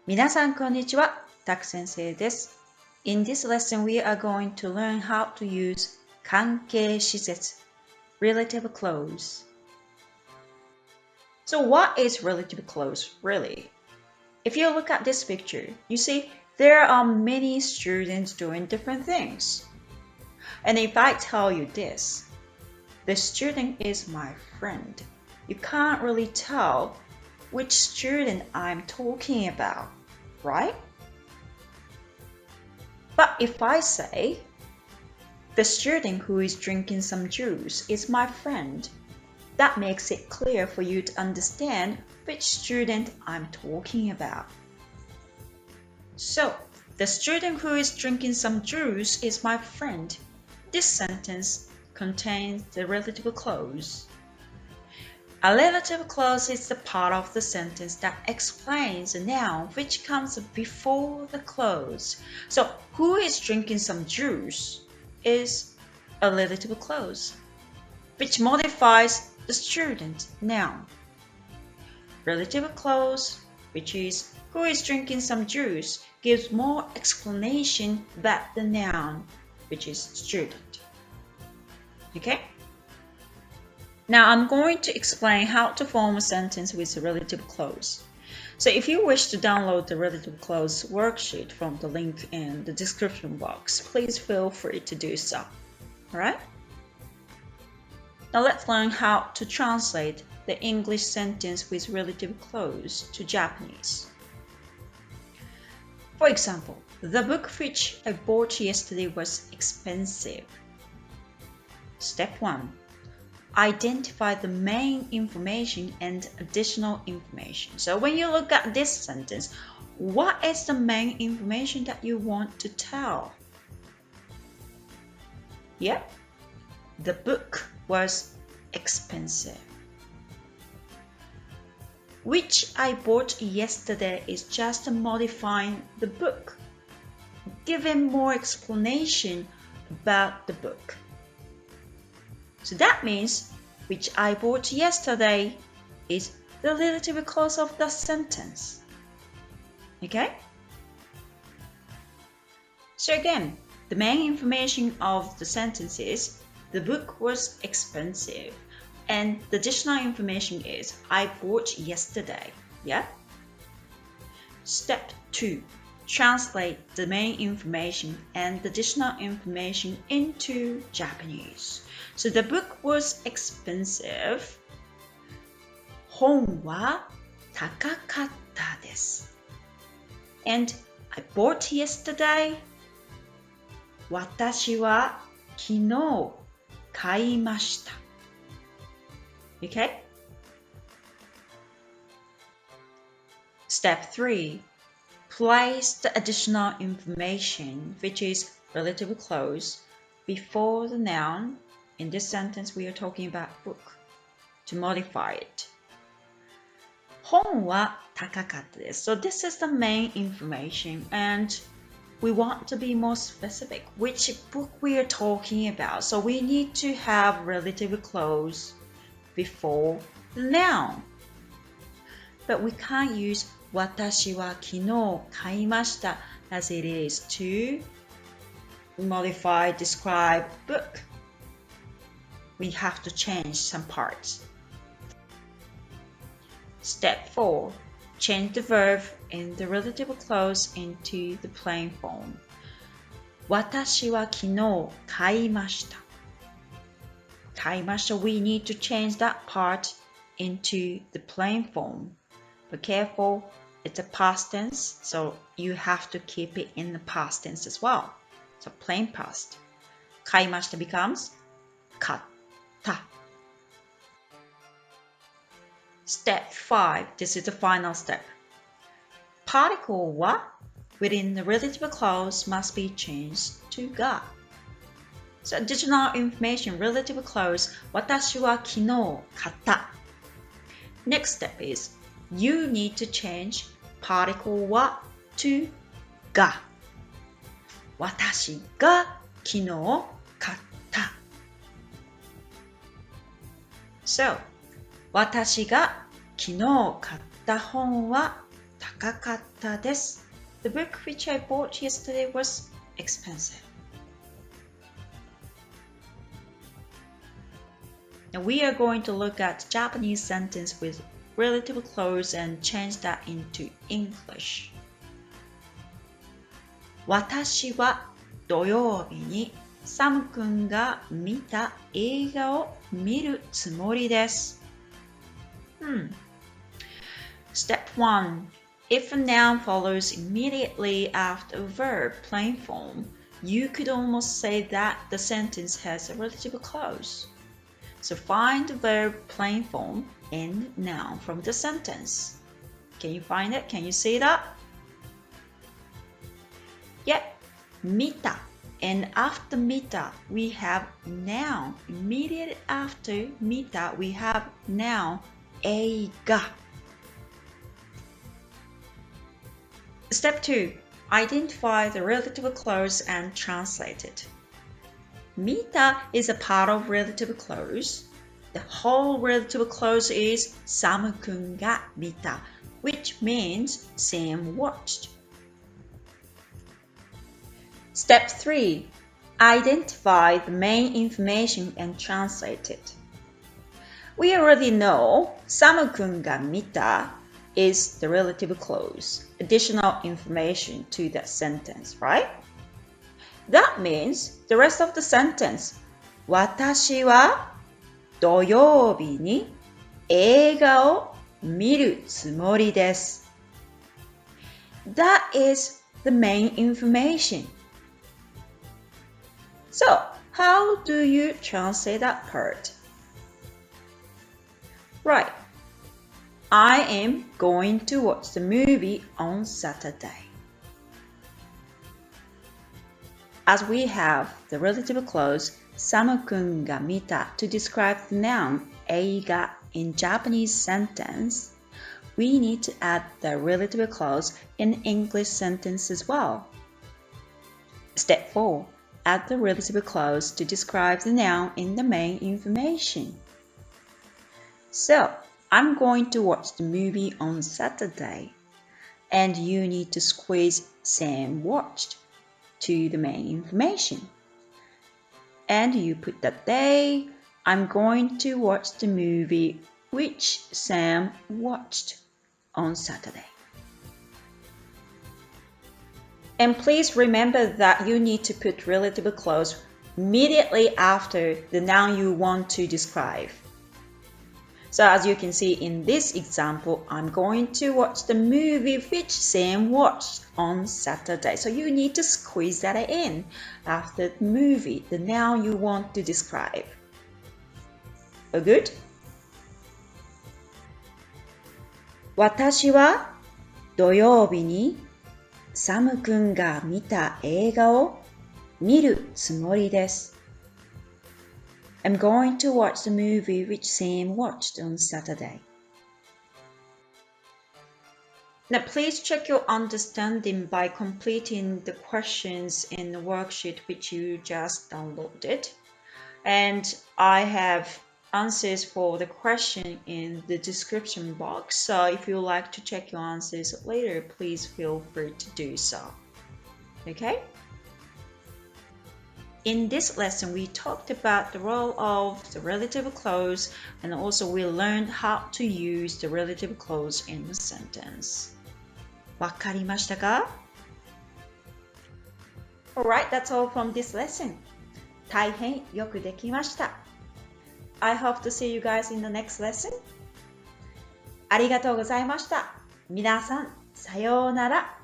皆さんこんにちは、たく先生です。In this lesson, we are going to learn how to use 関係詞節 relative clause. So what is relative clause really? If you look at this picture, you see there are many students doing different things. And if I tell you this, the student is my friend, you can't really tell which student I'm talking about, right? But if I say, the student who is drinking some juice is my friend, that makes it clear for you to understand which student I'm talking about. So, the student who is drinking some juice is my friend. This sentence contains the relative clause. A relative clause is the part of the sentence that explains a noun which comes before the clause. So, who is drinking some juice is a relative clause, which modifies the student noun. Relative clause, which is who is drinking some juice, gives more explanation than the noun, which is student. Okay? Now I'm going to explain how to form a sentence with a relative clause. So if you wish to download the relative clause worksheet from the link in the description box, please feel free to do so. Alright? Now let's learn how to translate the English sentence with relative clause to Japanese. For example, the book which I bought yesterday was expensive. Step 1. Identify the main information and additional information. So when you look at this sentence, what is the main information that you want to tell? Yep, the book was expensive. Which I bought yesterday is just modifying the book, giving more explanation about the book. So that means which I bought yesterday is the relative clause of the sentence. Okay? So again, the main information of the sentence is the book was expensive, and the additional information is I bought yesterday. Yeah? Step 2. Translate the main information and the additional information into Japanese. So the book was expensive. 本は高かったです。And I bought yesterday. 私は昨日買いました。Okay? Step 3. Place the additional information, which is relative clause, before the noun. In this sentence, we are talking about book, to modify it. 本は高かったです。So this is the main information, and we want to be more specific which book we are talking about. So we need to have relative clause before the noun. But we can't use 私は昨日買いました as it is to modify, describe book. We have to change some parts. Step 4. Change the verb in the relative clause into the plain form. 私は昨日買いました。買いました We need to change that part into the plain form. But careful, it's a past tense, so you have to keep it in the past tense as well. So plain past. 買いました becomes 買った。Step 5. This is the final step. Particle は within the relative clause must be changed to が。So additional information, relative clause 私は昨日買った。Next step is you need to change particle は to が。私が昨日買った。So 私が昨日買った本は高高かったです。The book which I bought yesterday was expensive. Now we are going to look at Japanese sentence with relative clause and change that into English. 私は土曜日にサム君が見た映画を見るつもりです。Step 1. If a noun follows immediately after a verb plain form, you could almost say that the sentence has a relative clause. So find the verb plain form and noun from the sentence. Can you find it? Can you see that? Yep, 見た. And after 見た, we have noun. Immediately after 見た, we have noun 映画. Step 2. Identify the relative clause and translate it. 見た is a part of relative clause. The whole relative clause is サム君が見た, which means Sam watched. Step 3. Identify the main information and translate it. We already know サム君が見た is the relative clause, additional information to that sentence, right? That means the rest of the sentence, 私は土曜日に映画を見るつもりです。That is the main information. So, how do you translate that part? Right. I am going to watch the movie on Saturday. As we have the relative clause サム君が見た to describe the noun 映画 in Japanese sentence, we need to add the relative clause in English sentence as well. Step 4. Add the relative clause to describe the noun in the main information. So, I'm going to watch the movie on Saturday, and you need to squeeze Sam watched to the main information. And you put that day, I'm going to watch the movie which Sam watched on Saturday. And please remember that you need to put relative clause immediately after the noun you want to describe. So as you can see in this example, I'm going to watch the movie which Sam watched on Saturday. So you need to squeeze that in after the movie, the noun you want to describe. All good? 私は土曜日にサム君が見た映画を見るつもりです。I'm going to watch the movie which Sam watched on Saturday. Now please check your understanding by completing the questions in the worksheet which you just downloaded. And I have answers for the question in the description box. So if you like to check your answers later, please feel free to do so. Okay? In this lesson, we talked about the role of the relative clause, and also we learned how to use the relative clause in a sentence. わかりましたか? Alright, that's all from this lesson. 大変よくできました。I hope to see you guys in the next lesson. ありがとうございました。皆さん、さようなら。